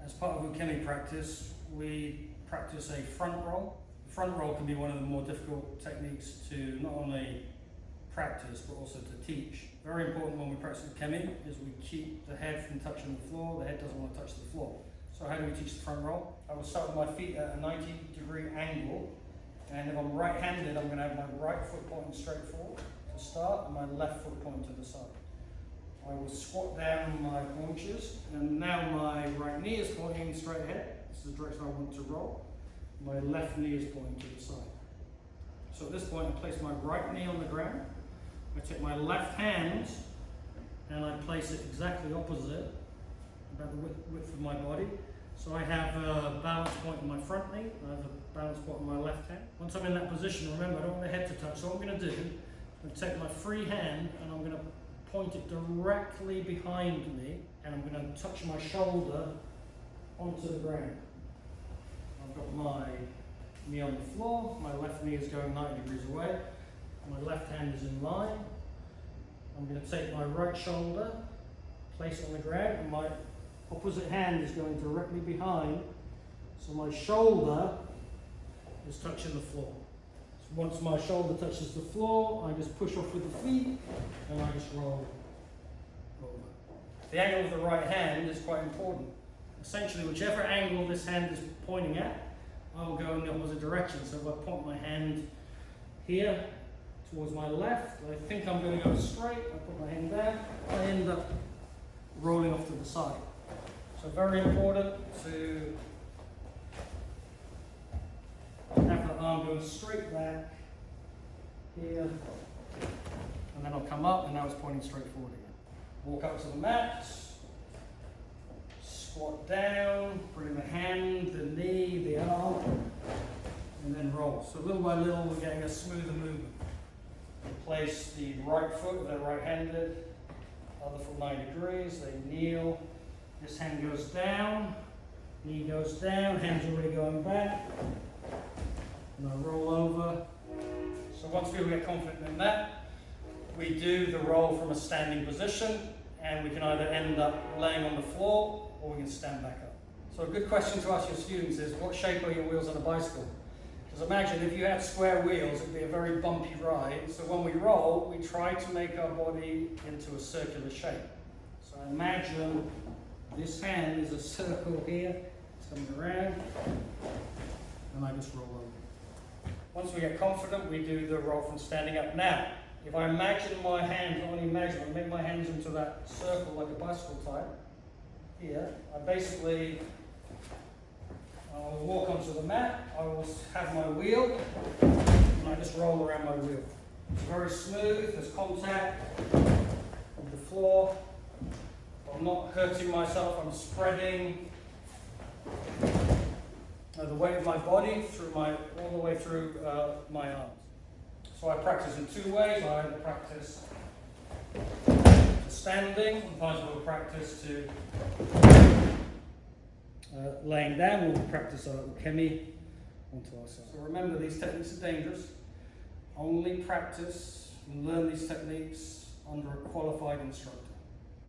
As part of Ukemi practice, we practice a front roll. The front roll can be one of the more difficult techniques to not only practice but also to teach. Very important when we practice Ukemi is we keep the head from touching the floor. The head doesn't want to touch the floor. So how do we teach the front roll? I will start with my feet at a 90-degree angle, and if I'm right-handed, I'm going to have my right foot pointing straight forward to start and my left foot pointing to the side. I will squat down my haunches, and now my right knee is pointing straight ahead. This is the direction I want to roll. My left knee is pointing to the side. So at this point, I place my right knee on the ground. I take my left hand and I place it exactly opposite, about the width of my body. So I have a balance point in my front knee, I have a balance point in my left hand. Once I'm in that position, remember, I don't want the head to touch. So what I'm going to do, I'm going to take my free hand and I'm going to point it directly behind me, and I'm going to touch my shoulder onto the ground. I've got my knee on the floor, my left knee is going 90 degrees away, my left hand is in line. I'm going to take my right shoulder, place it on the ground, and my opposite hand is going directly behind, so my shoulder is touching the floor. So once my shoulder touches the floor, I just push off with the feet and I just roll over. The angle of the right hand is quite important. Essentially, whichever angle this hand is pointing at, I will go in the opposite direction. So if I point my hand here towards my left, I think I'm going to go straight, I put my hand down, I end up rolling off to the side. So very important to have the arm going straight back here, and then I'll come up, and now it's pointing straight forward again. Walk up to the mat, squat down, bring the hand, the knee, the arm, and then roll. So little by little, we're getting a smoother movement. Place the right foot, if they're right-handed, other foot 90 degrees, they kneel. This hand goes down, knee goes down, hands already going back, and I roll over. So once we get confident in that, we do the roll from a standing position, and we can either end up laying on the floor or we can stand back up. So a good question to ask your students is, what shape are your wheels on a bicycle? Because imagine if you had square wheels, it would be a very bumpy ride. So when we roll, we try to make our body into a circular shape. So imagine this hand is a circle here, it's coming around, and I just roll over. Once we get confident, we do the roll from standing up. Now, if I imagine my hands, not only imagine, I make my hands into that circle like a bicycle type, here, I basically, I'll walk onto the mat, I will have my wheel, and I just roll around my wheel. It's very smooth, there's contact with the floor. I'm not hurting myself, I'm spreading the weight of my body through all the way through my arms. So I practice in two ways. I either practice standing, sometimes we'll practice to laying down, we'll practice Ukemi onto our side. So remember, these techniques are dangerous. Only practice and learn these techniques under a qualified instructor.